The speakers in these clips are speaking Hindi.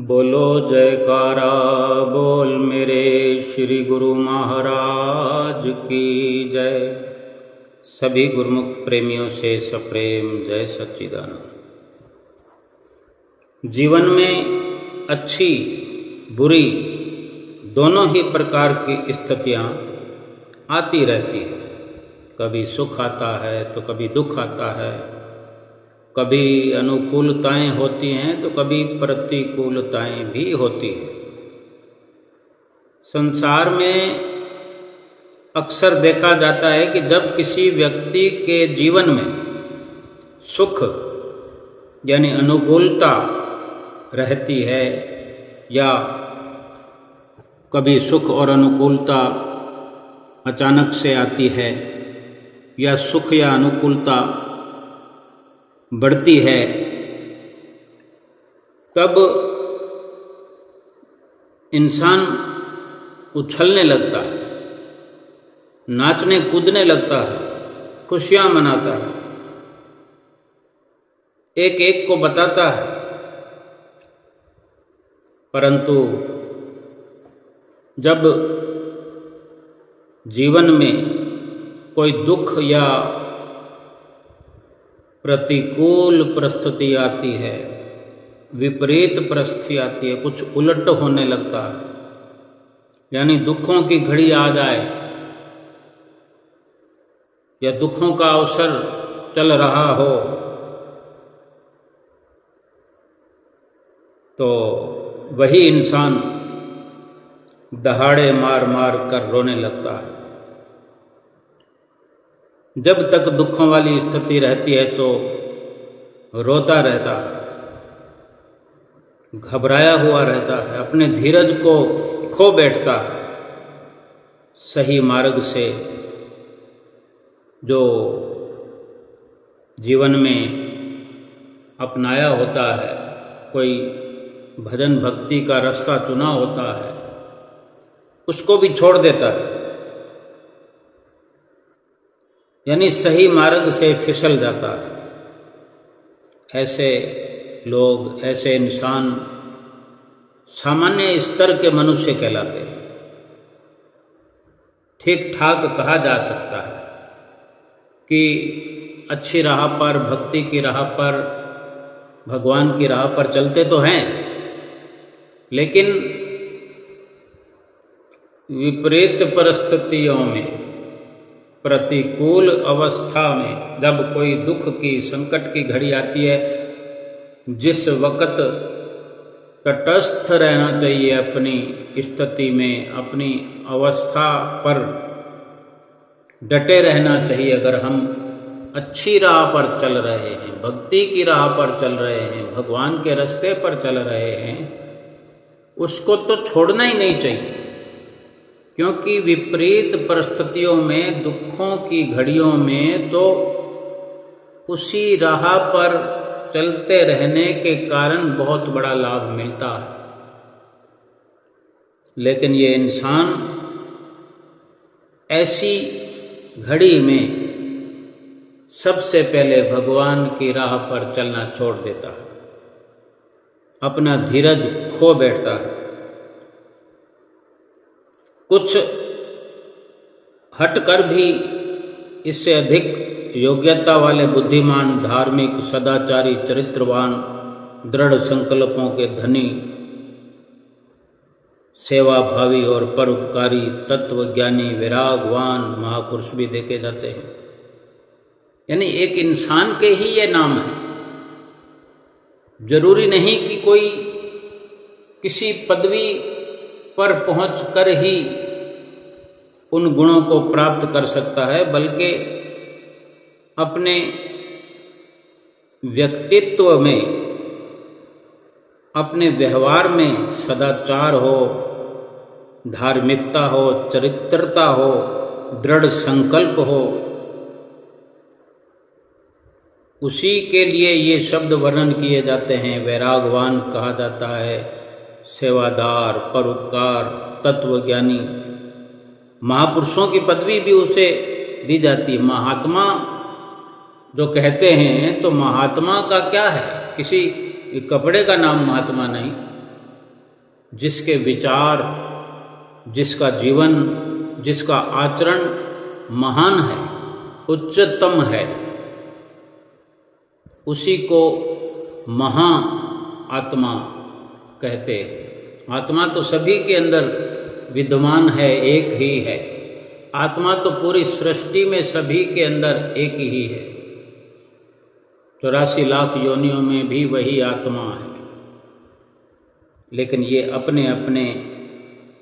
बोलो जयकारा बोल मेरे श्री गुरु महाराज की जय। सभी गुरुमुख प्रेमियों से सप्रेम जय सच्चिदानंद। जीवन में अच्छी बुरी दोनों ही प्रकार की स्थितियाँ आती रहती है। कभी सुख आता है तो कभी दुख आता है, कभी अनुकूलताएं होती हैं तो कभी प्रतिकूलताएं भी होती हैं। संसार में अक्सर देखा जाता है कि जब किसी व्यक्ति के जीवन में सुख यानी अनुकूलता रहती है या कभी सुख और अनुकूलता अचानक से आती है या सुख या अनुकूलता बढ़ती है, तब इंसान उछलने लगता है, नाचने कूदने लगता है, खुशियां मनाता है, एक एक को बताता है। परंतु जब जीवन में कोई दुख या प्रतिकूल परिस्थिति आती है, विपरीत परिस्थिति आती है, कुछ उलट होने लगता है, यानी दुखों की घड़ी आ जाए या दुखों का अवसर चल रहा हो, तो वही इंसान दहाड़े मार मार कर रोने लगता है। जब तक दुखों वाली स्थिति रहती है तो रोता रहता है, घबराया हुआ रहता है, अपने धीरज को खो बैठता है। सही मार्ग से जो जीवन में अपनाया होता है, कोई भजन भक्ति का रास्ता चुना होता है, उसको भी छोड़ देता है, यानी सही मार्ग से फिसल जाता है। ऐसे लोग, ऐसे इंसान सामान्य स्तर के मनुष्य कहलाते हैं। ठीक ठाक कहा जा सकता है कि अच्छी राह पर, भक्ति की राह पर, भगवान की राह पर चलते तो हैं, लेकिन विपरीत परिस्थितियों में, प्रतिकूल अवस्था में, जब कोई दुख की, संकट की घड़ी आती है, जिस वक्त तटस्थ रहना चाहिए अपनी स्थिति में, अपनी अवस्था पर डटे रहना चाहिए। अगर हम अच्छी राह पर चल रहे हैं, भक्ति की राह पर चल रहे हैं, भगवान के रास्ते पर चल रहे हैं, उसको तो छोड़ना ही नहीं चाहिए, क्योंकि विपरीत परिस्थितियों में, दुखों की घड़ियों में तो उसी राह पर चलते रहने के कारण बहुत बड़ा लाभ मिलता है। लेकिन ये इंसान ऐसी घड़ी में सबसे पहले भगवान की राह पर चलना छोड़ देता है, अपना धीरज खो बैठता है। कुछ हटकर भी इससे अधिक योग्यता वाले बुद्धिमान, धार्मिक, सदाचारी, चरित्रवान, दृढ़ संकल्पों के धनी, सेवाभावी और परोपकारी, तत्वज्ञानी, विरागवान महापुरुष भी देखे जाते हैं। यानी एक इंसान के ही ये नाम है। जरूरी नहीं कि कोई किसी पदवी पर पहुंचकर ही उन गुणों को प्राप्त कर सकता है, बल्कि अपने व्यक्तित्व में, अपने व्यवहार में सदाचार हो, धार्मिकता हो, चरित्रता हो, दृढ़ संकल्प हो, उसी के लिए ये शब्द वर्णन किए जाते हैं। वैरागवान कहा जाता है, सेवादार, परोपकार, तत्वज्ञानी। महापुरुषों की पदवी भी उसे दी जाती है। महात्मा जो कहते हैं, तो महात्मा का क्या है? किसी कपड़े का नाम महात्मा नहीं, जिसके विचार, जिसका जीवन, जिसका आचरण महान है, उच्चतम है, उसी को महा आत्मा कहते हैं। आत्मा तो सभी के अंदर विद्यमान है, एक ही है। आत्मा तो पूरी सृष्टि में सभी के अंदर एक ही है। 84 लाख योनियों में भी वही आत्मा है, लेकिन ये अपने अपने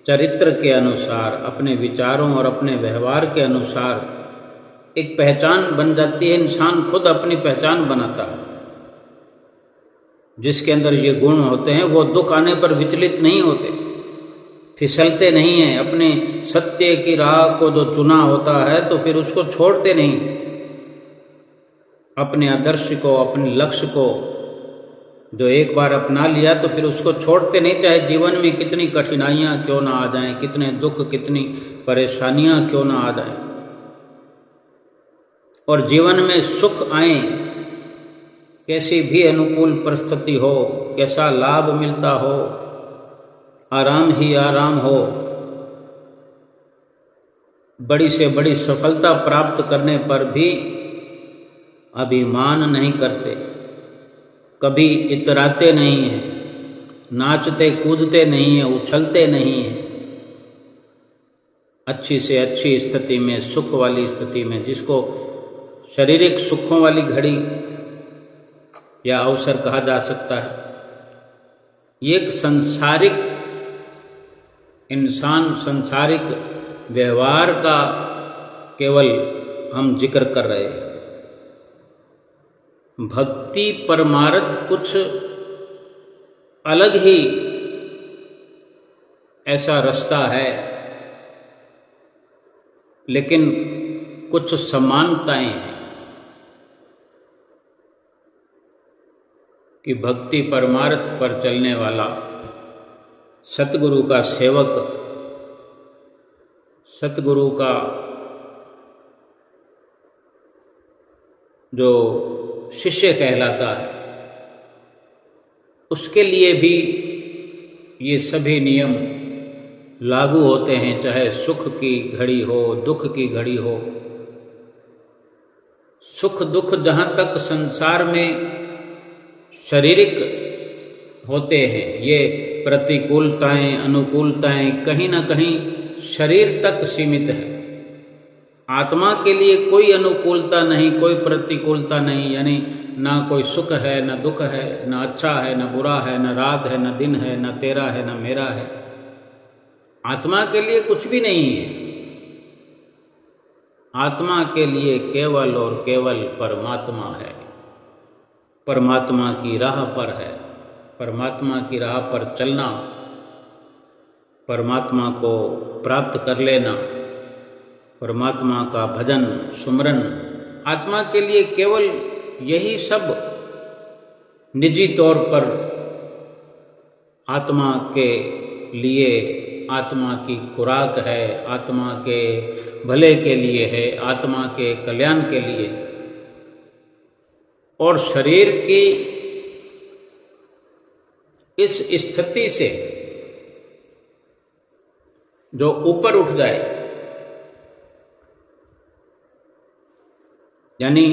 चरित्र के अनुसार, अपने विचारों और अपने व्यवहार के अनुसार एक पहचान बन जाती है। इंसान खुद अपनी पहचान बनाता है। जिसके अंदर ये गुण होते हैं वो दुख आने पर विचलित नहीं होते, फिसलते नहीं हैं। अपने सत्य की राह को जो चुना होता है तो फिर उसको छोड़ते नहीं। अपने आदर्श को, अपने लक्ष्य को जो एक बार अपना लिया तो फिर उसको छोड़ते नहीं, चाहे जीवन में कितनी कठिनाइयां क्यों ना आ जाएं, कितने दुख, कितनी परेशानियां क्यों ना आ जाएं, और जीवन में सुख आए, कैसी भी अनुकूल परिस्थिति हो, कैसा लाभ मिलता हो, आराम ही आराम हो, बड़ी से बड़ी सफलता प्राप्त करने पर भी अभिमान नहीं करते, कभी इतराते नहीं हैं, नाचते कूदते नहीं हैं, उछलते नहीं हैं। अच्छी से अच्छी स्थिति में, सुख वाली स्थिति में, जिसको शारीरिक सुखों वाली घड़ी या अवसर कहा जा सकता है, ये एक संसारिक इंसान, संसारिक व्यवहार का केवल हम जिक्र कर रहे हैं। भक्ति परमार्थ कुछ अलग ही ऐसा रास्ता है, लेकिन कुछ समानताएं हैं कि भक्ति परमार्थ पर चलने वाला सतगुरु का सेवक, सतगुरु का जो शिष्य कहलाता है, उसके लिए भी ये सभी नियम लागू होते हैं, चाहे सुख की घड़ी हो, दुख की घड़ी हो। सुख दुख जहाँ तक संसार में शारीरिक होते हैं, ये प्रतिकूलताएं, अनुकूलताएं कहीं ना कहीं शरीर तक सीमित है। आत्मा के लिए कोई अनुकूलता नहीं, कोई प्रतिकूलता नहीं, यानी ना कोई सुख है, ना दुख है, ना अच्छा है, ना बुरा है, ना रात है, ना दिन है, ना तेरा है, ना मेरा है। आत्मा के लिए कुछ भी नहीं है। आत्मा के लिए केवल और केवल परमात्मा है, परमात्मा की राह पर है। परमात्मा की राह पर चलना, परमात्मा को प्राप्त कर लेना, परमात्मा का भजन सुमरन, आत्मा के लिए केवल यही सब निजी तौर पर आत्मा के लिए, आत्मा की खुराक है, आत्मा के भले के लिए है, आत्मा के कल्याण के लिए। और शरीर की इस स्थिति से जो ऊपर उठ जाए, यानी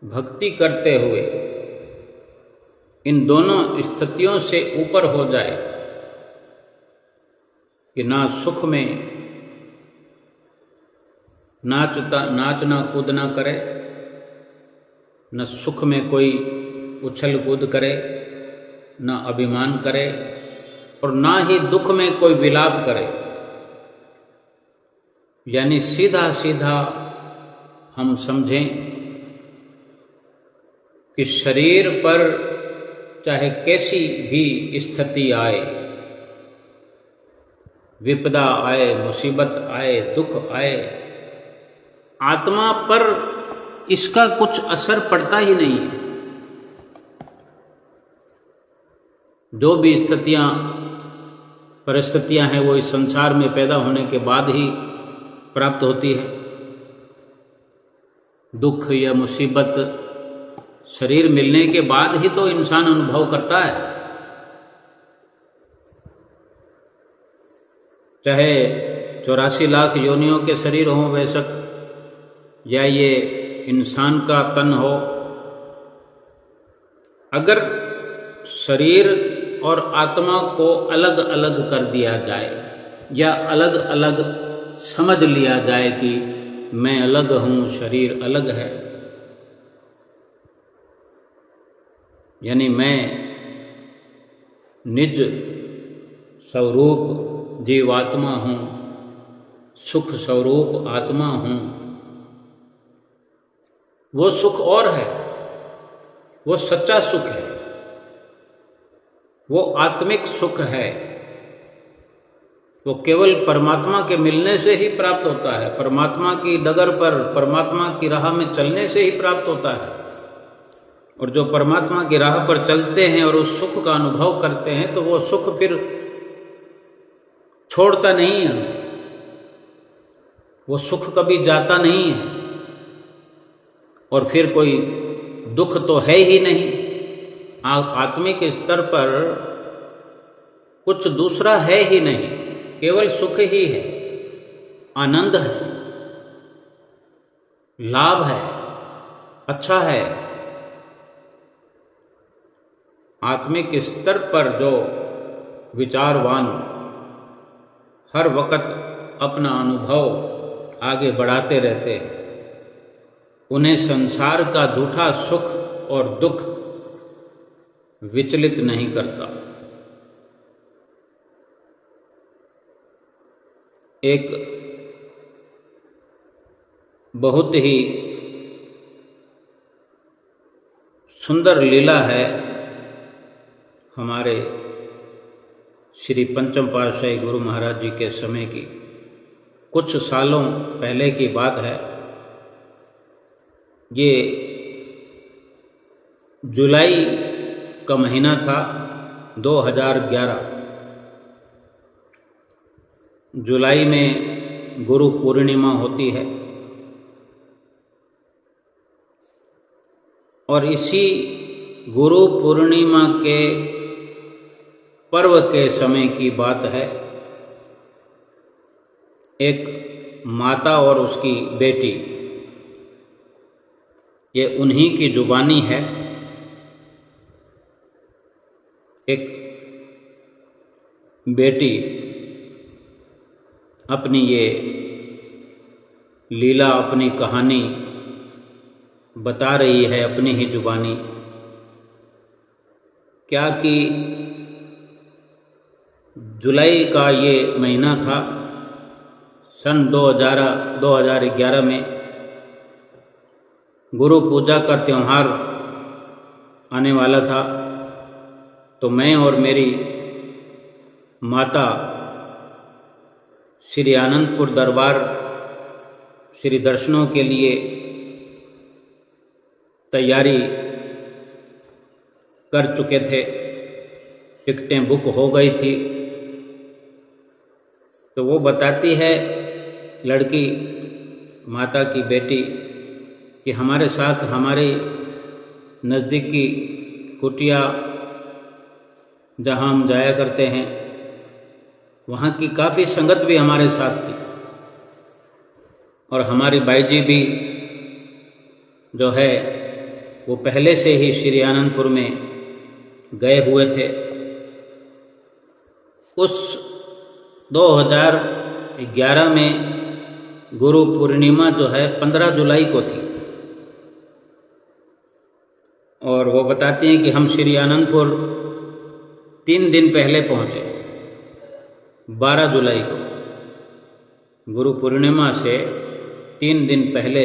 भक्ति करते हुए इन दोनों स्थितियों से ऊपर हो जाए कि ना सुख में नाचना कूदना करे, न सुख में कोई उछल कूद करे, न अभिमान करे, और ना ही दुख में कोई विलाप करे। यानी सीधा सीधा हम समझें कि शरीर पर चाहे कैसी भी स्थिति आए, विपदा आए, मुसीबत आए, दुख आए, आत्मा पर इसका कुछ असर पड़ता ही नहीं है। जो भी स्थितियां, परिस्थितियां हैं, वो इस संसार में पैदा होने के बाद ही प्राप्त होती है। दुख या मुसीबत शरीर मिलने के बाद ही तो इंसान अनुभव करता है। चाहे 84 लाख योनियों के शरीर हों बेशक, या ये इंसान का तन हो, अगर शरीर और आत्मा को अलग अलग कर दिया जाए या अलग अलग समझ लिया जाए कि मैं अलग हूँ, शरीर अलग है, यानी मैं निज स्वरूप जीवात्मा हूँ, सुख स्वरूप आत्मा हूँ, वो सुख और है, वो सच्चा सुख है, वो आत्मिक सुख है, वो केवल परमात्मा के मिलने से ही प्राप्त होता है, परमात्मा की डगर पर, परमात्मा की राह में चलने से ही प्राप्त होता है। और जो परमात्मा की राह पर चलते हैं और उस सुख का अनुभव करते हैं तो वो सुख फिर छोड़ता नहीं है, वो सुख कभी जाता नहीं है, और फिर कोई दुख तो है ही नहीं। आत्मिक स्तर पर कुछ दूसरा है ही नहीं, केवल सुख ही है, आनंद है, लाभ है, अच्छा है। आत्मिक स्तर पर जो विचारवान हर वक्त अपना अनुभव आगे बढ़ाते रहते हैं, उन्हें संसार का झूठा सुख और दुख विचलित नहीं करता। एक बहुत ही सुंदर लीला है हमारे श्री पंचम पातशाही गुरु महाराज जी के समय की, कुछ सालों पहले की बात है। ये जुलाई का महीना था 2011। जुलाई में गुरु पूर्णिमा होती है और इसी गुरु पूर्णिमा के पर्व के समय की बात है। एक माता और उसकी बेटी, ये उन्हीं की जुबानी है। एक बेटी अपनी ये लीला, अपनी कहानी बता रही है अपनी ही जुबानी। क्या कि जुलाई का ये महीना था, सन 2011 में गुरु पूजा का त्यौहार आने वाला था। तो मैं और मेरी माता श्री आनंदपुर दरबार श्री दर्शनों के लिए तैयारी कर चुके थे, टिकटें बुक हो गई थी। तो वो बताती है लड़की, माता की बेटी, कि हमारे साथ हमारे नज़दीकी कुटिया जहाँ हम जाया करते हैं, वहाँ की काफ़ी संगत भी हमारे साथ थी। और हमारी बाई जी भी जो है वो पहले से ही श्री आनंदपुर में गए हुए थे। उस 2011 में गुरु पूर्णिमा जो है 15 जुलाई को थी। और वो बताती हैं कि हम श्री आनंदपुर 3 दिन पहले पहुँचे, 12 जुलाई को। गुरु पूर्णिमा से 3 दिन पहले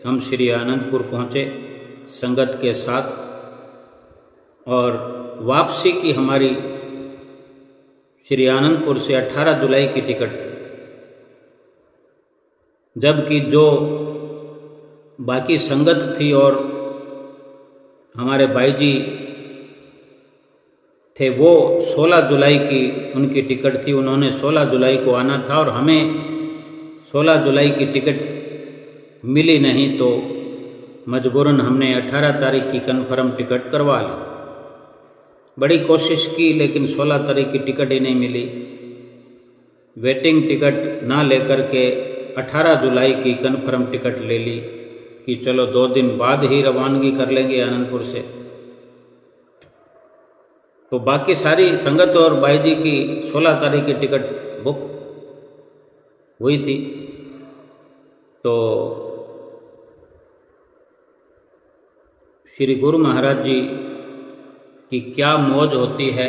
हम श्री आनंदपुर पहुँचे संगत के साथ। और वापसी की हमारी श्री आनंदपुर से 18 जुलाई की टिकट थी, जबकि जो बाकी संगत थी और हमारे भाई जी थे वो 16 जुलाई की उनकी टिकट थी। उन्होंने 16 जुलाई को आना था और हमें 16 जुलाई की टिकट मिली नहीं, तो मजबूरन हमने 18 तारीख की कन्फर्म टिकट करवा ली। बड़ी कोशिश की लेकिन 16 तारीख की टिकट ही नहीं मिली। वेटिंग टिकट ना लेकर के 18 जुलाई की कन्फर्म टिकट ले ली कि चलो 2 दिन बाद ही रवानगी कर लेंगे आनंदपुर से। तो बाकी सारी संगत और भाई जी की 16 तारीख की टिकट बुक हुई थी। तो श्री गुरु महाराज जी की क्या मौज होती है,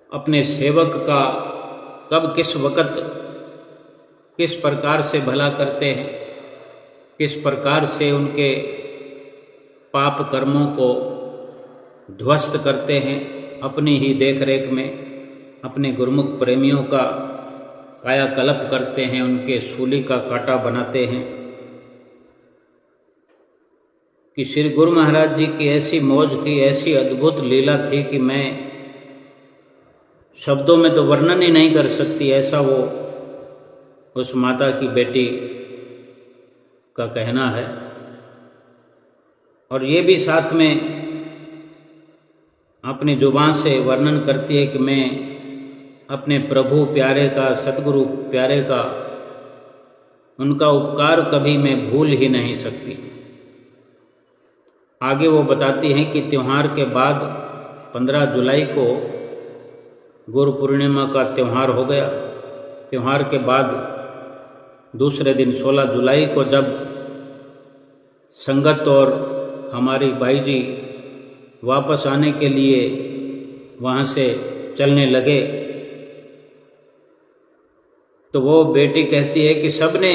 अपने सेवक का कब किस वक़्त किस प्रकार से भला करते हैं, किस प्रकार से उनके पाप कर्मों को ध्वस्त करते हैं, अपनी ही देख रेख में अपने गुरुमुख प्रेमियों का कायाकल्प करते हैं, उनके सूली का कांटा बनाते हैं। कि श्री गुरु महाराज जी की ऐसी मौज थी, ऐसी अद्भुत लीला थी कि मैं शब्दों में तो वर्णन ही नहीं कर सकती, ऐसा वो उस माता की बेटी का कहना है। और ये भी साथ में अपनी जुबान से वर्णन करती है कि मैं अपने प्रभु प्यारे का, सतगुरु प्यारे का, उनका उपकार कभी मैं भूल ही नहीं सकती। आगे वो बताती हैं कि त्यौहार के बाद 15 जुलाई को गुरु पूर्णिमा का त्यौहार हो गया। त्यौहार के बाद दूसरे दिन 16 जुलाई को जब संगत और हमारी बाई जी वापस आने के लिए वहाँ से चलने लगे, तो वो बेटी कहती है कि सबने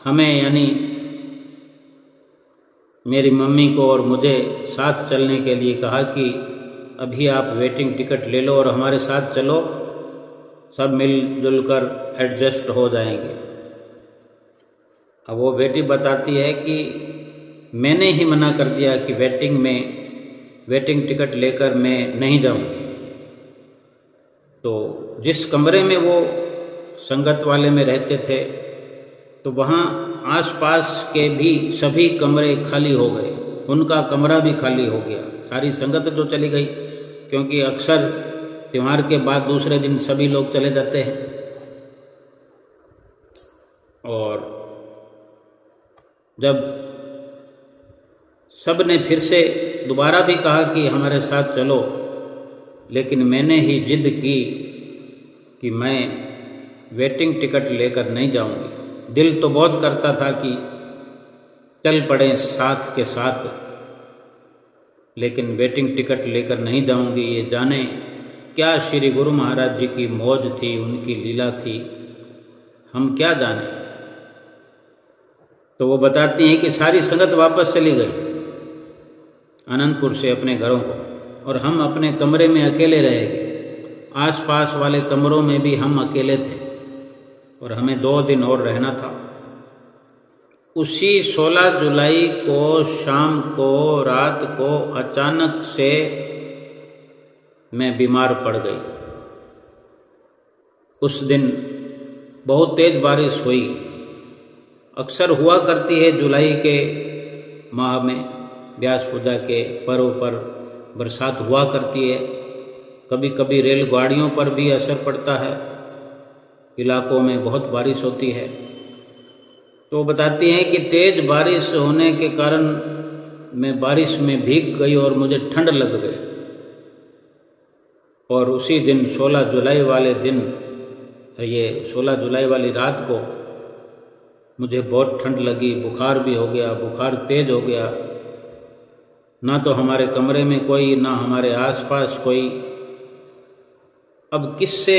हमें, यानी मेरी मम्मी को और मुझे, साथ चलने के लिए कहा कि अभी आप वेटिंग टिकट ले लो और हमारे साथ चलो, सब मिलजुल कर एडजस्ट हो जाएंगे। अब वो बेटी बताती है कि मैंने ही मना कर दिया कि वेटिंग टिकट लेकर मैं नहीं जाऊंगी। तो जिस कमरे में वो संगत वाले में रहते थे, तो वहाँ आसपास के भी सभी कमरे खाली हो गए, उनका कमरा भी खाली हो गया। सारी संगत जो चली गई, क्योंकि अक्सर त्यौहार के बाद दूसरे दिन सभी लोग चले जाते हैं। और जब सब ने फिर से दोबारा भी कहा कि हमारे साथ चलो, लेकिन मैंने ही जिद की कि मैं वेटिंग टिकट लेकर नहीं जाऊंगी। दिल तो बहुत करता था कि चल पड़े साथ के साथ, लेकिन वेटिंग टिकट लेकर नहीं जाऊंगी। ये जाने क्या श्री गुरु महाराज जी की मौज थी, उनकी लीला थी, हम क्या जाने। तो वो बताती हैं कि सारी संगत वापस चली गई आनंदपुर से अपने घरों को, और हम अपने कमरे में अकेले रह गए। आसपास वाले कमरों में भी हम अकेले थे और हमें 2 दिन और रहना था। उसी 16 जुलाई को शाम को, रात को अचानक से मैं बीमार पड़ गई। उस दिन बहुत तेज बारिश हुई। अक्सर हुआ करती है जुलाई के माह में, व्यास पूजा के पर्व पर बरसात हुआ करती है। कभी कभी रेलगाड़ियों पर भी असर पड़ता है, इलाकों में बहुत बारिश होती है। तो बताती हैं कि तेज बारिश होने के कारण मैं बारिश में भीग गई और मुझे ठंड लग गई। और उसी दिन 16 जुलाई वाले दिन, ये 16 जुलाई वाली रात को मुझे बहुत ठंड लगी, बुखार भी हो गया, बुखार तेज हो गया। ना तो हमारे कमरे में कोई, ना हमारे आसपास कोई। अब किससे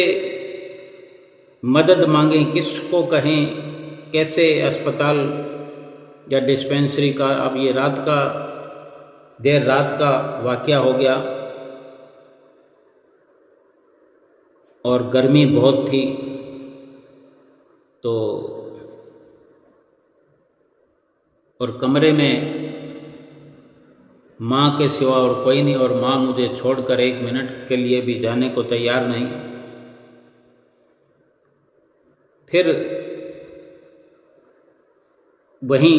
मदद मांगें, किसको कहें, कैसे अस्पताल या डिस्पेंसरी का। अब ये देर रात का वाकया हो गया और गर्मी बहुत थी, तो और कमरे में माँ के सिवा और कोई नहीं, और माँ मुझे छोड़कर 1 मिनट के लिए भी जाने को तैयार नहीं। फिर वहीं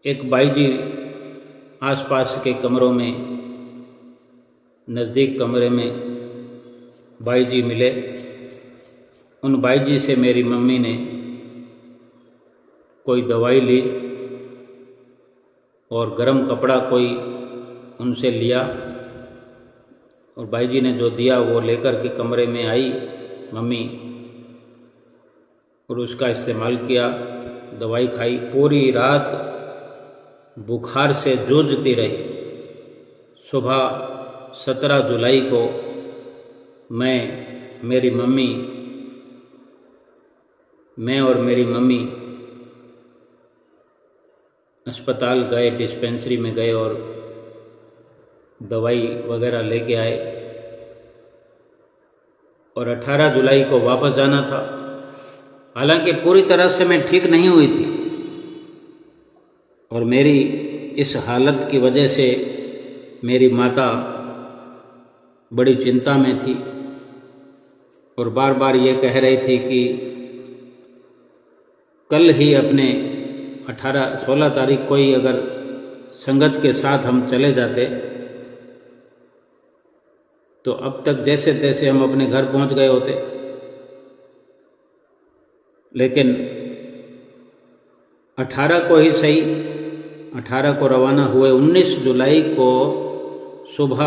एक बाई जी आसपास के कमरों में, नज़दीक कमरे में भाई जी मिले। उन भाई जी से मेरी मम्मी ने कोई दवाई ली और गर्म कपड़ा कोई उनसे लिया, और भाई जी ने जो दिया वो लेकर के कमरे में आई मम्मी, और उसका इस्तेमाल किया, दवाई खाई। पूरी रात बुखार से जूझती रही। सुबह 17 जुलाई को मैं और मेरी मम्मी अस्पताल गए, डिस्पेंसरी में गए और दवाई वगैरह लेके आए, और 18 जुलाई को वापस जाना था। हालांकि पूरी तरह से मैं ठीक नहीं हुई थी, और मेरी इस हालत की वजह से मेरी माता बड़ी चिंता में थी, और बार बार ये कह रही थी कि कल ही अपने 16 तारीख को ही अगर संगत के साथ हम चले जाते तो अब तक जैसे तैसे हम अपने घर पहुंच गए होते। लेकिन 18 को ही सही, 18 को रवाना हुए, 19 जुलाई को सुबह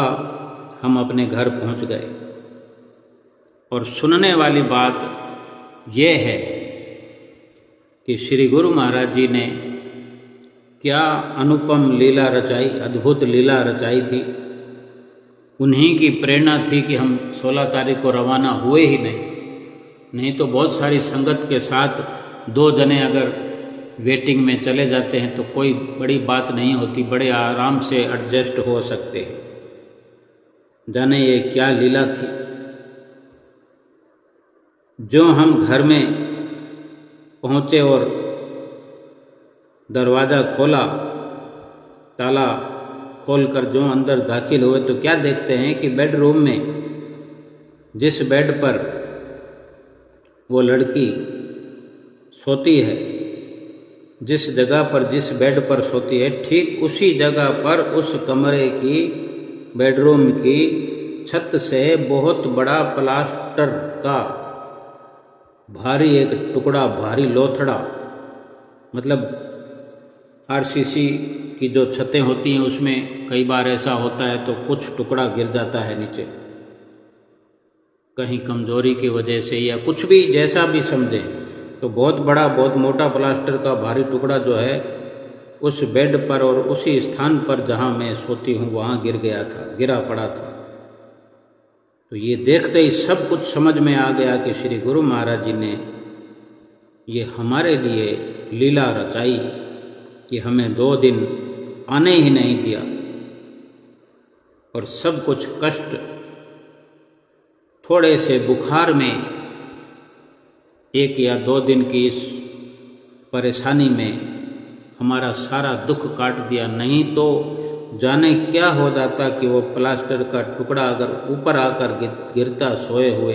हम अपने घर पहुंच गए। और सुनने वाली बात यह है कि श्री गुरु महाराज जी ने क्या अनुपम लीला रचाई, अद्भुत लीला रचाई थी। उन्हीं की प्रेरणा थी कि हम 16 तारीख को रवाना हुए ही नहीं तो बहुत सारी संगत के साथ 2 जने अगर वेटिंग में चले जाते हैं तो कोई बड़ी बात नहीं होती, बड़े आराम से एडजस्ट हो सकते हैं। जाने ये क्या लीला थी। जो हम घर में पहुंचे और दरवाज़ा खोला, ताला खोलकर जो अंदर दाखिल हुए तो क्या देखते हैं कि बेडरूम में जिस बेड पर वो लड़की सोती है, जिस जगह पर जिस बेड पर सोती है, ठीक उसी जगह पर उस कमरे की, बेडरूम की छत से बहुत बड़ा प्लास्टर का भारी एक टुकड़ा, भारी लोथड़ा, मतलब आरसीसी की जो छतें होती हैं उसमें कई बार ऐसा होता है तो कुछ टुकड़ा गिर जाता है नीचे, कहीं कमजोरी की वजह से या कुछ भी, जैसा भी समझें, तो बहुत बड़ा, बहुत मोटा प्लास्टर का भारी टुकड़ा जो है उस बेड पर और उसी स्थान पर जहां मैं सोती हूं वहां गिरा पड़ा था। तो ये देखते ही सब कुछ समझ में आ गया कि श्री गुरु महाराज जी ने ये हमारे लिए लीला रचाई कि हमें 2 दिन आने ही नहीं दिया, और सब कुछ कष्ट, थोड़े से बुखार में 1 या 2 दिन की इस परेशानी में हमारा सारा दुख काट दिया। नहीं तो जाने क्या हो जाता कि वो प्लास्टर का टुकड़ा अगर ऊपर आकर गिरता सोए हुए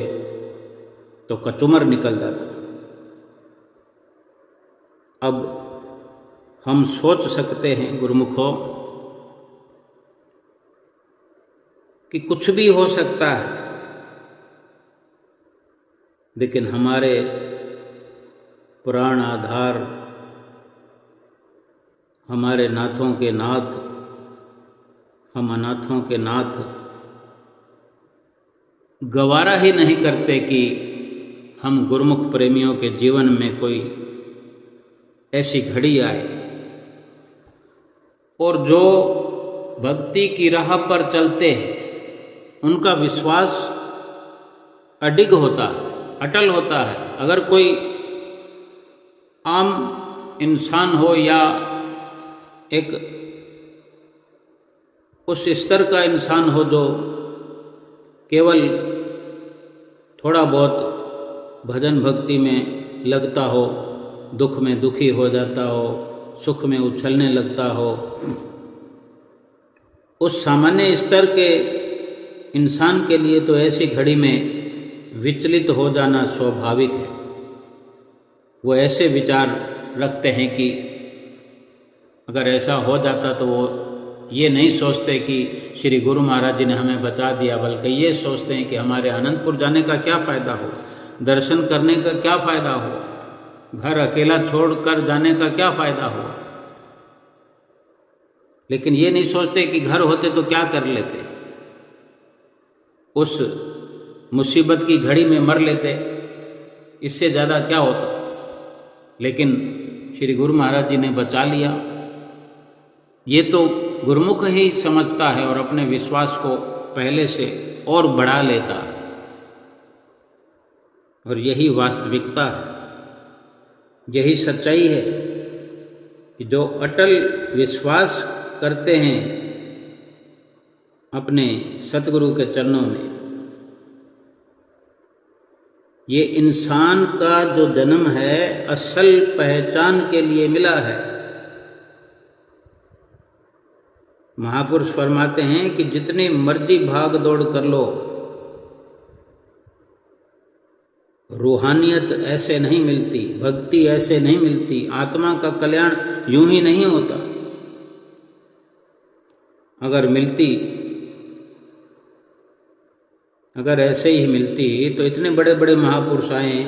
तो कचूमर निकल जाता। अब हम सोच सकते हैं गुरुमुखों कि कुछ भी हो सकता है, लेकिन हमारे पुराण आधार, हमारे नाथों के नाथ, हम अनाथों के नाथ गवारा ही नहीं करते कि हम गुरुमुख प्रेमियों के जीवन में कोई ऐसी घड़ी आए, और जो भक्ति की राह पर चलते हैं उनका विश्वास अडिग होता है, अटल होता है। अगर कोई आम इंसान हो या एक उस स्तर का इंसान हो जो केवल थोड़ा बहुत भजन भक्ति में लगता हो, दुख में दुखी हो जाता हो, सुख में उछलने लगता हो, उस सामान्य स्तर के इंसान के लिए तो ऐसी घड़ी में विचलित हो जाना स्वाभाविक है। वो ऐसे विचार रखते हैं कि अगर ऐसा हो जाता तो वो ये नहीं सोचते कि श्री गुरु महाराज जी ने हमें बचा दिया, बल्कि ये सोचते हैं कि हमारे अनंतपुर जाने का क्या फ़ायदा हो, दर्शन करने का क्या फ़ायदा हो, घर अकेला छोड़कर जाने का क्या फ़ायदा हो। लेकिन ये नहीं सोचते कि घर होते तो क्या कर लेते, उस मुसीबत की घड़ी में मर लेते, इससे ज़्यादा क्या होता। लेकिन श्री गुरु महाराज जी ने बचा लिया। ये तो गुरुमुख ही समझता है और अपने विश्वास को पहले से और बढ़ा लेता है, और यही वास्तविकता है, यही सच्चाई है कि जो अटल विश्वास करते हैं अपने सतगुरु के चरणों में, ये इंसान का जो जन्म है असल पहचान के लिए मिला है। महापुरुष फरमाते हैं कि जितनी मर्जी भाग दौड़ कर लो, रूहानियत ऐसे नहीं मिलती, भक्ति ऐसे नहीं मिलती, आत्मा का कल्याण यूं ही नहीं होता। अगर ऐसे ही मिलती तो इतने बड़े बड़े महापुरुष आए,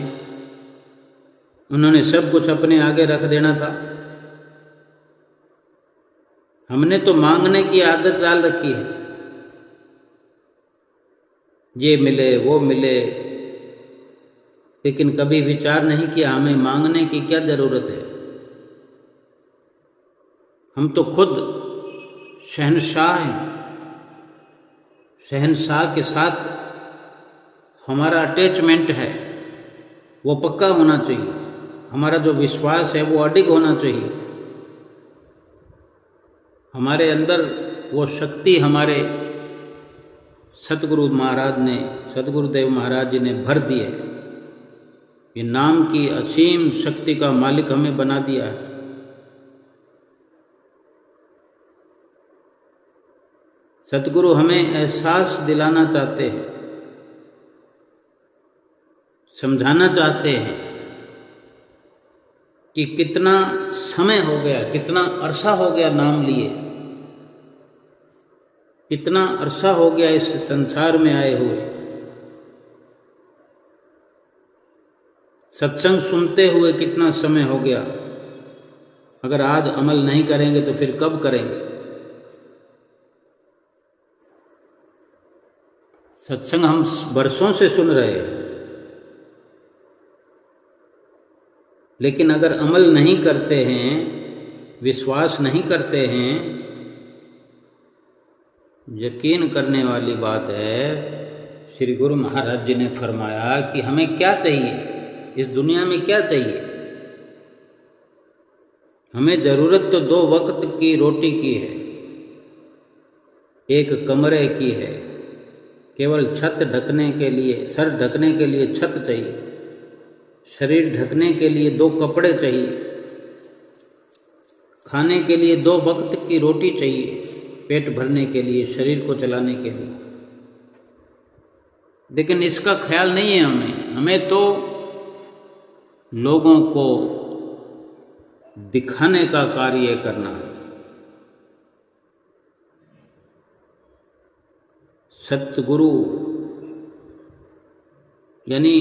उन्होंने सब कुछ अपने आगे रख देना था। हमने तो मांगने की आदत डाल रखी है, ये मिले वो मिले, लेकिन कभी विचार नहीं किया हमें मांगने की क्या जरूरत है। हम तो खुद शहंशाह हैं, शहंशाह के साथ हमारा अटैचमेंट है, वो पक्का होना चाहिए। हमारा जो विश्वास है वो अडिग होना चाहिए। हमारे अंदर वो शक्ति हमारे सतगुरु महाराज ने, सतगुरुदेव महाराज जी ने भर दी है। ये नाम की असीम शक्ति का मालिक हमें बना दिया है। सतगुरु हमें एहसास दिलाना चाहते हैं, समझाना चाहते हैं कि कितना समय हो गया, कितना अरसा हो गया नाम लिए, कितना अरसा हो गया इस संसार में आए हुए। सत्संग सुनते हुए कितना समय हो गया। अगर आज अमल नहीं करेंगे तो फिर कब करेंगे। सत्संग हम वर्षों से सुन रहे हैं, लेकिन अगर अमल नहीं करते हैं, विश्वास नहीं करते हैं, यकीन करने वाली बात है। श्री गुरु महाराज जी ने फरमाया कि हमें क्या चाहिए, इस दुनिया में क्या चाहिए। हमें जरूरत तो 2 वक्त की रोटी की है, एक कमरे की है, केवल छत ढकने के लिए, सर ढकने के लिए छत चाहिए, शरीर ढकने के लिए 2 कपड़े चाहिए, खाने के लिए 2 वक्त की रोटी चाहिए, पेट भरने के लिए, शरीर को चलाने के लिए। लेकिन इसका ख्याल नहीं है हमें तो लोगों को दिखाने का कार्य करना है। सतगुरु यानी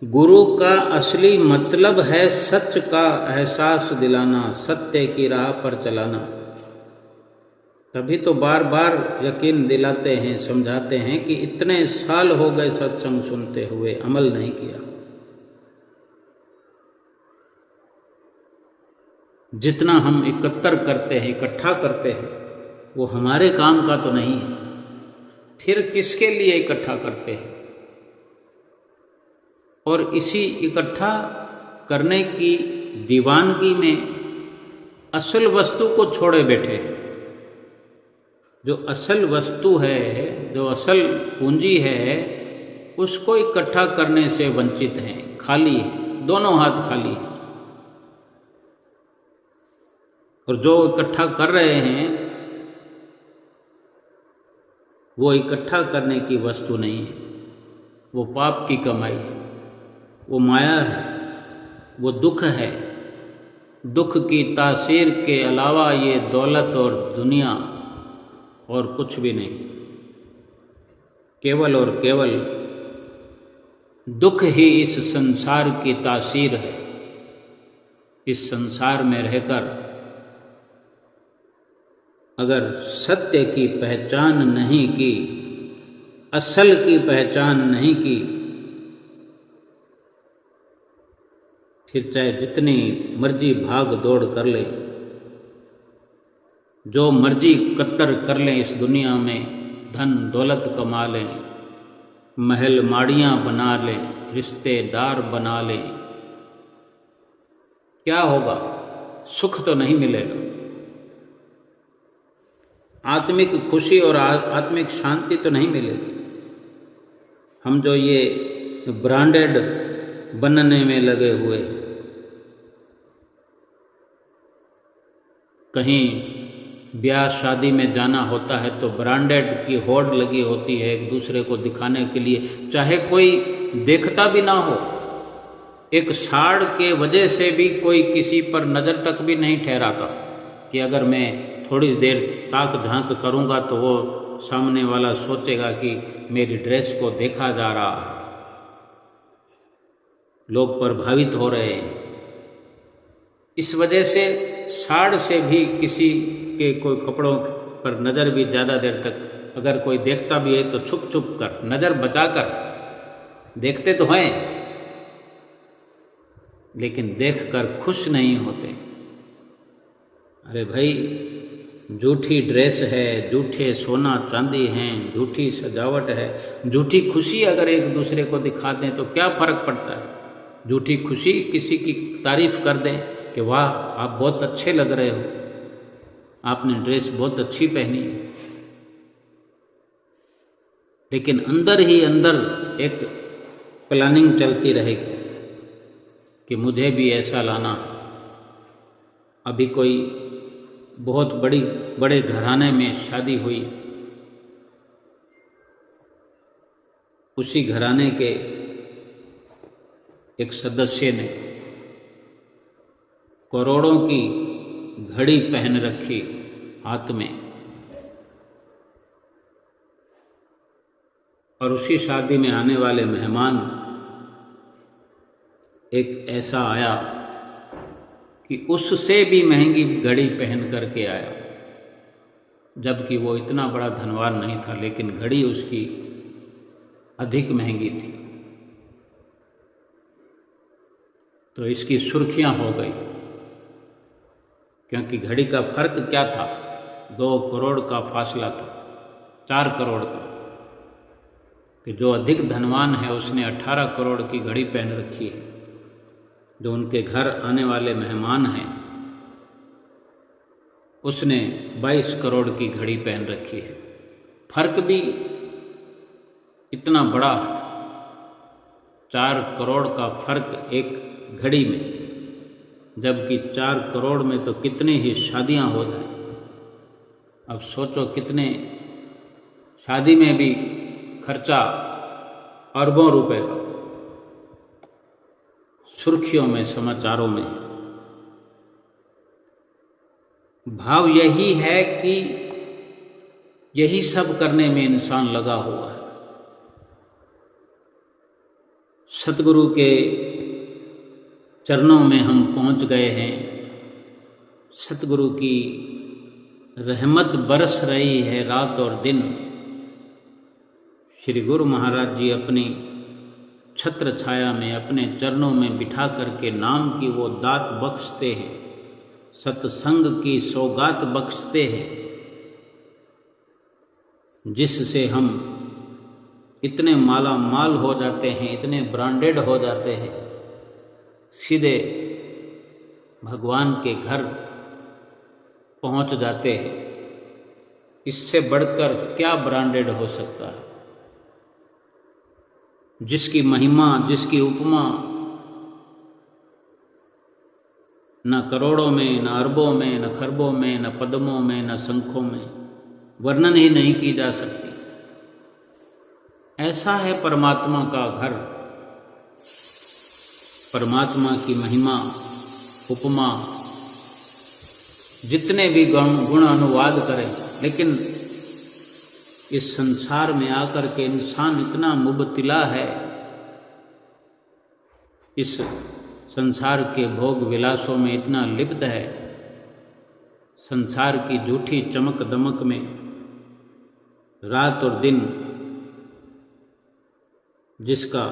गुरु का असली मतलब है सच का एहसास दिलाना, सत्य की राह पर चलाना। तभी तो बार बार यकीन दिलाते हैं, समझाते हैं कि इतने साल हो गए सत्संग सुनते हुए, अमल नहीं किया। जितना हम एकत्र करते हैं, इकट्ठा करते हैं, वो हमारे काम का तो नहीं है। फिर किसके लिए इकट्ठा करते हैं? और इसी इकट्ठा करने की दीवानगी में असल वस्तु को छोड़े बैठे हैं। जो असल वस्तु है, जो असल पूंजी है, उसको इकट्ठा करने से वंचित हैं, खाली है, दोनों हाथ खाली हैं। और जो इकट्ठा कर रहे हैं वो इकट्ठा करने की वस्तु नहीं है, वो पाप की कमाई है, वो माया है, वो दुख है, दुख की तासीर के अलावा ये दौलत और दुनिया और कुछ भी नहीं, केवल और केवल दुख ही इस संसार की तासीर है। इस संसार में रहकर अगर सत्य की पहचान नहीं की, असल की पहचान नहीं की, फिर चाहे जितनी मर्जी भाग दौड़ कर ले, जो मर्जी कत्तर कर लें इस दुनिया में, धन दौलत कमा लें, महल माड़ियाँ बना लें, रिश्तेदार बना लें, क्या होगा? सुख तो नहीं मिलेगा। आत्मिक खुशी और आत्मिक शांति तो नहीं मिलेगी। हम जो ये ब्रांडेड बनने में लगे हुए हैं, कहीं ब्याह शादी में जाना होता है तो ब्रांडेड की होड़ लगी होती है एक दूसरे को दिखाने के लिए, चाहे कोई देखता भी ना हो। एक साड़ के वजह से भी कोई किसी पर नज़र तक भी नहीं ठहराता कि अगर मैं थोड़ी देर ताक झांक करूंगा तो वो सामने वाला सोचेगा कि मेरी ड्रेस को देखा जा रहा है, लोग प्रभावित हो रहे हैं। इस वजह से साड़ से भी किसी के कोई कपड़ों पर नज़र भी ज़्यादा देर तक अगर कोई देखता भी है तो छुप छुप कर, नज़र बचाकर देखते तो हैं, लेकिन देखकर खुश नहीं होते। अरे भाई, झूठी ड्रेस है, झूठे सोना चांदी हैं, झूठी सजावट है, झूठी खुशी अगर एक दूसरे को दिखा दें तो क्या फ़र्क पड़ता है? झूठी खुशी किसी की तारीफ कर दें कि वाह आप बहुत अच्छे लग रहे हो, आपने ड्रेस बहुत अच्छी पहनी है, लेकिन अंदर ही अंदर एक प्लानिंग चलती रहेगी कि मुझे भी ऐसा लाना। अभी कोई बहुत बड़े घराने में शादी हुई, उसी घराने के एक सदस्य ने करोड़ों की घड़ी पहन रखी हाथ में, और उसी शादी में आने वाले मेहमान एक ऐसा आया कि उससे भी महंगी घड़ी पहन करके आया, जबकि वो इतना बड़ा धनवान नहीं था, लेकिन घड़ी उसकी अधिक महंगी थी। तो इसकी सुर्खियां हो गई, क्योंकि घड़ी का फर्क क्या था? 2 करोड़ का फासला था, 4 करोड़ का, कि जो अधिक धनवान है उसने 18 करोड़ की घड़ी पहन रखी है, जो उनके घर आने वाले मेहमान हैं उसने 22 करोड़ की घड़ी पहन रखी है। फर्क भी इतना बड़ा है, 4 करोड़ का फर्क एक घड़ी में, जबकि 4 करोड़ में तो कितने ही शादियां हो जाएं। अब सोचो कितने शादी में भी खर्चा अरबों रुपए का। सुर्खियों में, समाचारों में भाव यही है कि यही सब करने में इंसान लगा हुआ है। सतगुरु के चरणों में हम पहुंच गए हैं, सतगुरु की रहमत बरस रही है रात और दिन। श्री गुरु महाराज जी अपनी छत्र छाया में, अपने चरणों में बिठा करके नाम की वो दात बख्शते हैं, सत्संग की सौगात बख्शते हैं, जिससे हम इतने माला माल हो जाते हैं, इतने ब्रांडेड हो जाते हैं, सीधे भगवान के घर पहुंच जाते हैं। इससे बढ़कर क्या ब्रांडेड हो सकता है? जिसकी महिमा, जिसकी उपमा न करोड़ों में, न अरबों में, न खरबों में, न पद्मों में, न शंखों में वर्णन ही नहीं की जा सकती। ऐसा है परमात्मा का घर। परमात्मा की महिमा, उपमा जितने भी गुण अनुवाद करें, लेकिन इस संसार में आकर के इंसान इतना मुबतला है, इस संसार के भोग विलासों में इतना लिप्त है, संसार की झूठी चमक दमक में रात और दिन जिसका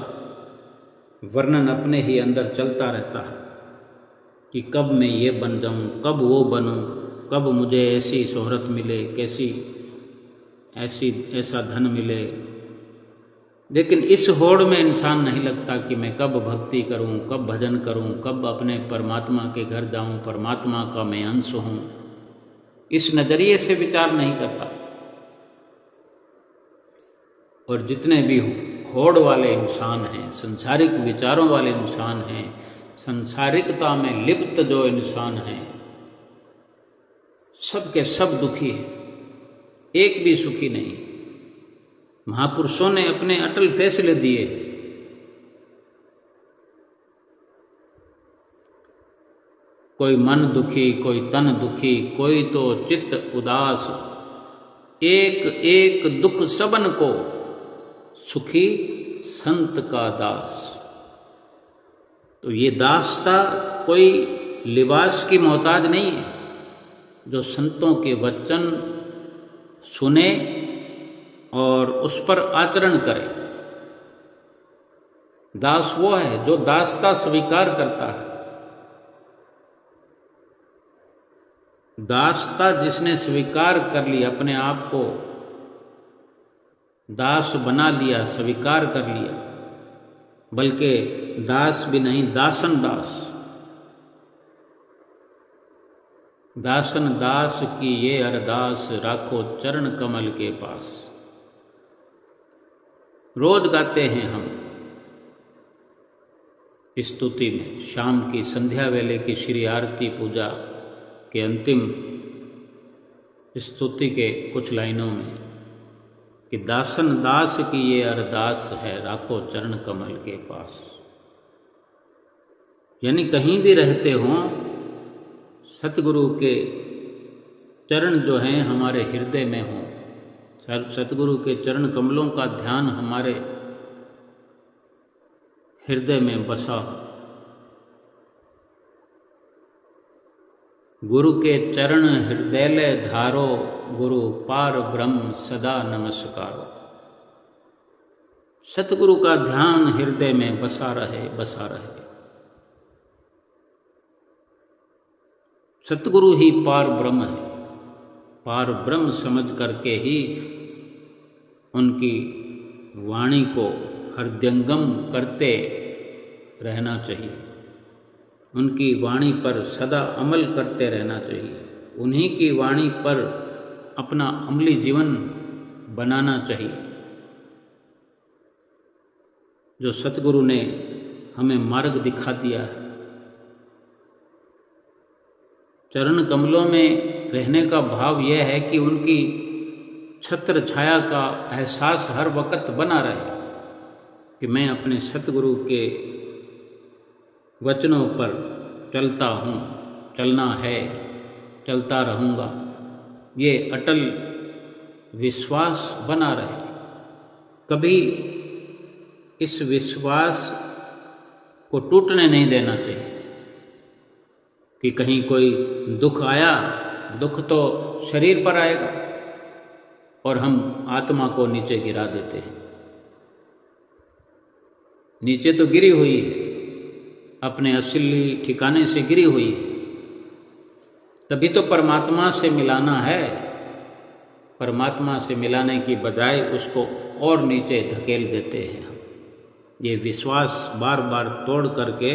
वर्णन अपने ही अंदर चलता रहता है कि कब मैं ये बन जाऊं, कब वो बनूं, कब मुझे ऐसी शोहरत मिले, कैसी ऐसा धन मिले। लेकिन इस होड़ में इंसान नहीं लगता कि मैं कब भक्ति करूं, कब भजन करूं, कब अपने परमात्मा के घर जाऊं, परमात्मा का मैं अंश हूं। इस नज़रिए से विचार नहीं करता। और जितने भी होड़ वाले इंसान हैं, संसारिक विचारों वाले इंसान हैं, संसारिकता में लिप्त जो इंसान हैं, सब के सब दुखी हैं, एक भी सुखी नहीं। महापुरुषों ने अपने अटल फैसले दिए। कोई मन दुखी, कोई तन दुखी, कोई तो चित्त उदास, एक एक दुख सबन को, सुखी संत का दास। तो ये दासता कोई लिबास की मोहताज नहीं है। जो संतों के वचन सुने और उस पर आचरण करे, दास वो है जो दासता स्वीकार करता है। दासता जिसने स्वीकार कर लिया, अपने आप को दास बना लिया, स्वीकार कर लिया, बल्कि दास भी नहीं, दासन दास। दासन दास की ये अरदास, राखो चरण कमल के पास। रोज गाते हैं हम स्तुति में, शाम की संध्या वेले की श्री आरती पूजा के अंतिम स्तुति के कुछ लाइनों में कि दासन दास की ये अरदास है, राखो चरण कमल के पास। यानी कहीं भी रहते हों, सतगुरु के चरण जो हैं हमारे हृदय में हों, सतगुरु के चरण कमलों का ध्यान हमारे हृदय में बसा हो। गुरु के चरण हृदय धारो, गुरु पार ब्रह्म सदा नमस्कारो। सतगुरु का ध्यान हृदय में बसा रहे, बसा रहे। सतगुरु ही पार ब्रह्म है। पार ब्रह्म समझ करके ही उनकी वाणी को हृदयंगम करते रहना चाहिए, उनकी वाणी पर सदा अमल करते रहना चाहिए, उन्हीं की वाणी पर अपना अमली जीवन बनाना चाहिए। जो सतगुरु ने हमें मार्ग दिखा दिया है, चरण कमलों में रहने का भाव यह है कि उनकी छत्र छाया का एहसास हर वक्त बना रहे कि मैं अपने सतगुरु के वचनों पर चलता हूँ, चलना है, चलता रहूँगा। ये अटल विश्वास बना रहे। कभी इस विश्वास को टूटने नहीं देना चाहिए कि कहीं कोई दुख आया, दुख तो शरीर पर आएगा और हम आत्मा को नीचे गिरा देते हैं। नीचे तो गिरी हुई है, अपने असली ठिकाने से गिरी हुई है, तभी तो परमात्मा से मिलाना है। परमात्मा से मिलाने की बजाय उसको और नीचे धकेल देते हैं हम। ये विश्वास बार बार तोड़ करके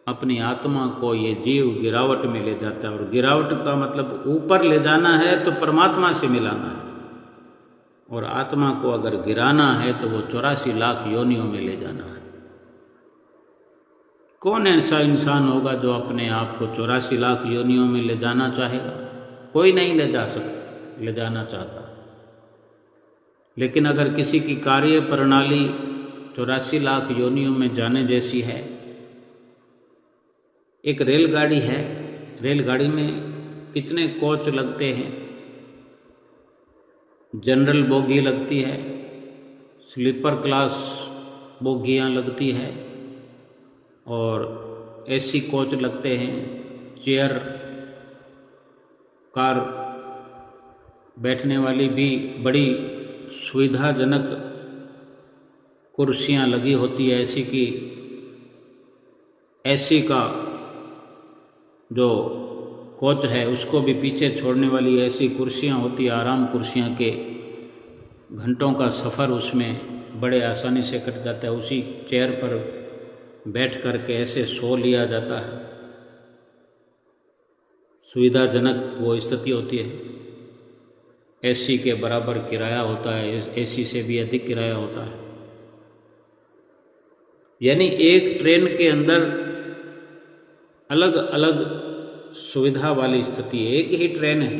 अपनी आत्मा को ये जीव गिरावट में ले जाता है। और गिरावट का मतलब ऊपर ले जाना है तो परमात्मा से मिलाना है, और आत्मा को अगर गिराना है तो वो 84 लाख योनियों में ले जाना है। कौन ऐसा इंसान होगा जो अपने आप को 84 लाख योनियों में ले जाना चाहेगा? कोई नहीं ले जा सकता, ले जाना चाहता। लेकिन अगर किसी की कार्य प्रणाली 84 लाख योनियों में जाने जैसी है, एक रेलगाड़ी है, रेलगाड़ी में कितने कोच लगते हैं। जनरल बोगी लगती है, स्लीपर क्लास बोगियां लगती है और एसी कोच लगते हैं, चेयर कार बैठने वाली भी बड़ी सुविधाजनक कुर्सियां लगी होती है एसी की। एसी का जो कोच है उसको भी पीछे छोड़ने वाली ऐसी कुर्सियां होती है, आराम कुर्सियां के घंटों का सफ़र उसमें बड़े आसानी से कट जाता है। उसी चेयर पर बैठ कर के ऐसे सो लिया जाता है, सुविधाजनक वो स्थिति होती है। एसी के बराबर किराया होता है, एसी से भी अधिक किराया होता है। यानी एक ट्रेन के अंदर अलग अलग सुविधा वाली स्थिति है। एक ही ट्रेन है,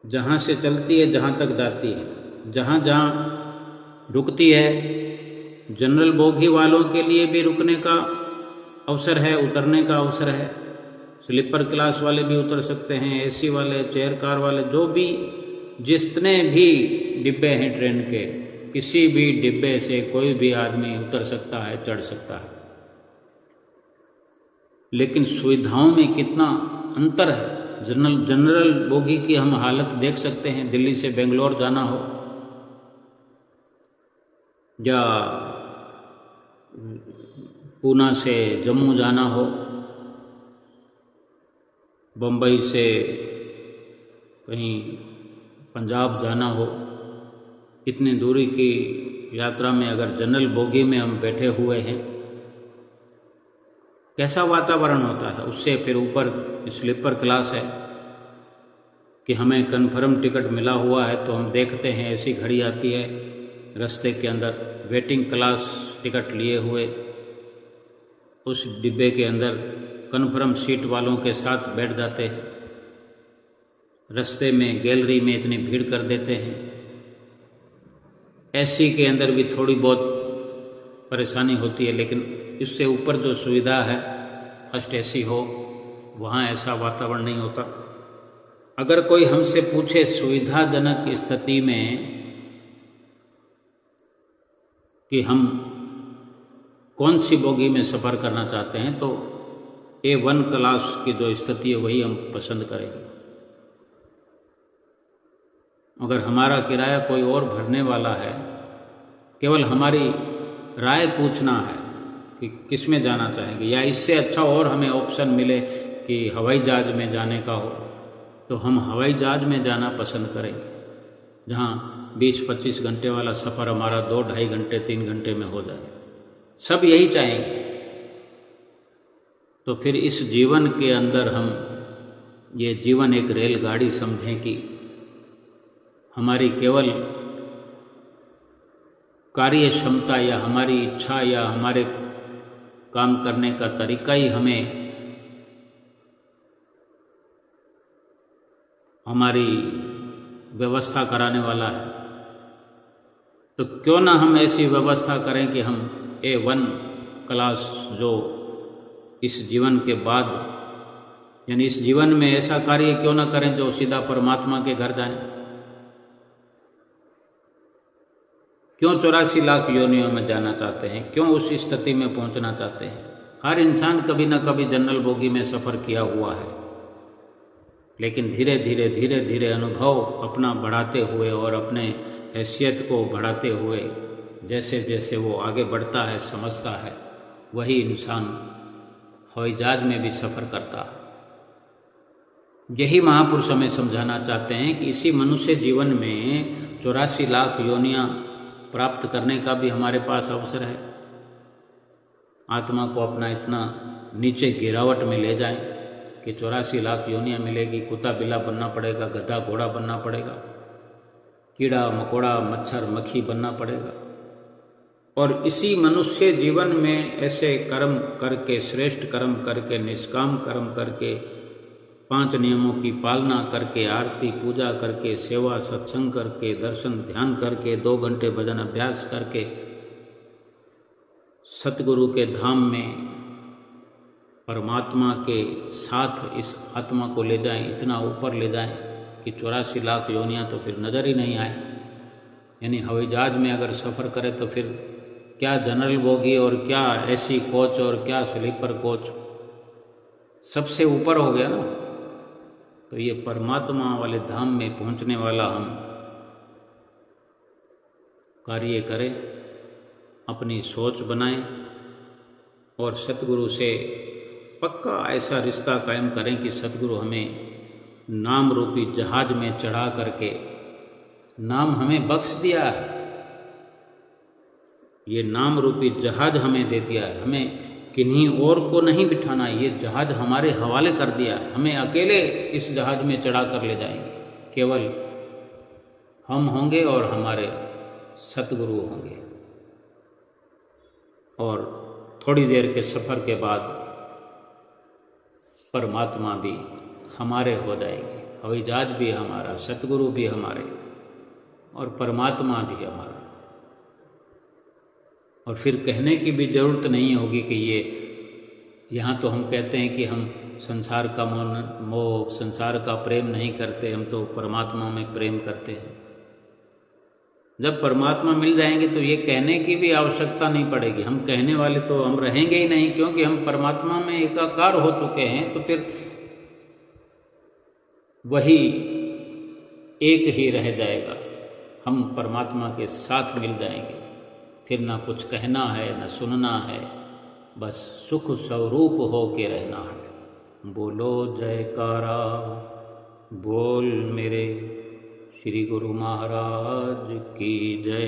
जहाँ से चलती है जहाँ तक जाती है, जहाँ जहाँ रुकती है। जनरल बोगी वालों के लिए भी रुकने का अवसर है, उतरने का अवसर है। स्लीपर क्लास वाले भी उतर सकते हैं, एसी वाले, चेयर कार वाले, जो भी जितने भी डिब्बे हैं ट्रेन के, किसी भी डिब्बे से कोई भी आदमी उतर सकता है, चढ़ सकता है। लेकिन सुविधाओं में कितना अंतर है। जनरल बोगी की हम हालत देख सकते हैं। दिल्ली से बेंगलोर जाना हो या पूना से जम्मू जाना हो, बम्बई से कहीं पंजाब जाना हो, इतनी दूरी की यात्रा में अगर जनरल बोगी में हम बैठे हुए हैं, कैसा वातावरण होता है। उससे फिर ऊपर स्लीपर क्लास है कि हमें कन्फर्म टिकट मिला हुआ है, तो हम देखते हैं ऐसी घड़ी आती है रास्ते के अंदर, वेटिंग क्लास टिकट लिए हुए उस डिब्बे के अंदर कन्फर्म सीट वालों के साथ बैठ जाते हैं। रास्ते में गैलरी में इतनी भीड़ कर देते हैं। एसी के अंदर भी थोड़ी बहुत परेशानी होती है, लेकिन इससे ऊपर जो सुविधा है, फर्स्ट एसी हो, वहाँ ऐसा वातावरण नहीं होता। अगर कोई हमसे पूछे सुविधाजनक स्थिति में कि हम कौन सी बोगी में सफ़र करना चाहते हैं, तो A1 क्लास की जो स्थिति है वही हम पसंद करेंगे। अगर हमारा किराया कोई और भरने वाला है, केवल हमारी राय पूछना है कि किस में जाना चाहेंगे, या इससे अच्छा और हमें ऑप्शन मिले कि हवाई जहाज़ में जाने का हो, तो हम हवाई जहाज़ में जाना पसंद करेंगे, जहाँ 20-25 घंटे वाला सफ़र हमारा 2-2.5 घंटे 3 घंटे में हो जाए। सब यही चाहेंगे। तो फिर इस जीवन के अंदर हम ये जीवन एक रेलगाड़ी समझें कि हमारी केवल कार्य क्षमता या हमारी इच्छा या हमारे काम करने का तरीका ही हमें हमारी व्यवस्था कराने वाला है। तो क्यों ना हम ऐसी व्यवस्था करें कि हम A1 क्लास जो इस जीवन के बाद, यानी इस जीवन में ऐसा कार्य क्यों ना करें जो सीधा परमात्मा के घर जाएं। क्यों 84 लाख योनियों में जाना चाहते हैं, क्यों उस स्थिति में पहुंचना चाहते हैं। हर इंसान कभी ना कभी जनरल बोगी में सफ़र किया हुआ है, लेकिन धीरे धीरे अनुभव अपना बढ़ाते हुए और अपने हैसियत को बढ़ाते हुए जैसे जैसे वो आगे बढ़ता है, समझता है, वही इंसान हवाई जहाज में भी सफ़र करता है। यही महापुरुष हमें समझाना चाहते हैं कि इसी मनुष्य जीवन में 84 लाख योनियाँ प्राप्त करने का भी हमारे पास अवसर है। आत्मा को अपना इतना नीचे गिरावट में ले जाएं कि 84 लाख योनियाँ मिलेगी। कुत्ता बिल्ला बनना पड़ेगा, गधा घोड़ा बनना पड़ेगा, कीड़ा मकोड़ा मच्छर मक्खी बनना पड़ेगा। और इसी मनुष्य जीवन में ऐसे कर्म करके, श्रेष्ठ कर्म करके, निष्काम कर्म करके, 5 नियमों की पालना करके, आरती पूजा करके, सेवा सत्संग करके, दर्शन ध्यान करके, 2 घंटे भजन अभ्यास करके सतगुरु के धाम में परमात्मा के साथ इस आत्मा को ले जाएं, इतना ऊपर ले जाएं कि 84 लाख योनियाँ तो फिर नज़र ही नहीं आए। यानी हवाई जहाज में अगर सफ़र करे तो फिर क्या जनरल बोगी और क्या एसी कोच और क्या स्लीपर कोच, सबसे ऊपर हो गया ना। तो ये परमात्मा वाले धाम में पहुंचने वाला हम कार्य करें, अपनी सोच बनाएं और सतगुरु से पक्का ऐसा रिश्ता कायम करें कि सतगुरु हमें नाम रूपी जहाज में चढ़ा करके, नाम हमें बख्श दिया है, ये नाम रूपी जहाज हमें दे दिया है, हमें किन्हीं और को नहीं बिठाना, ये जहाज हमारे हवाले कर दिया है, हमें अकेले इस जहाज में चढ़ा कर ले जाएंगे। केवल हम होंगे और हमारे सतगुरु होंगे, और थोड़ी देर के सफ़र के बाद परमात्मा भी हमारे हो जाएंगे। हवाई जहाज भी हमारा, सतगुरु भी हमारे और परमात्मा भी हमारा। और फिर कहने की भी ज़रूरत नहीं होगी कि ये यहाँ तो हम कहते हैं कि हम संसार का मोह, संसार का प्रेम नहीं करते, हम तो परमात्मा में प्रेम करते हैं। जब परमात्मा मिल जाएंगे तो ये कहने की भी आवश्यकता नहीं पड़ेगी। हम कहने वाले तो हम रहेंगे ही नहीं, क्योंकि हम परमात्मा में एकाकार हो चुके हैं। तो फिर वही एक ही रह जाएगा, हम परमात्मा के साथ मिल जाएंगे। फिर ना कुछ कहना है, ना सुनना है, बस सुख स्वरूप हो के रहना है। बोलो जयकारा, बोल मेरे श्री गुरु महाराज की जय।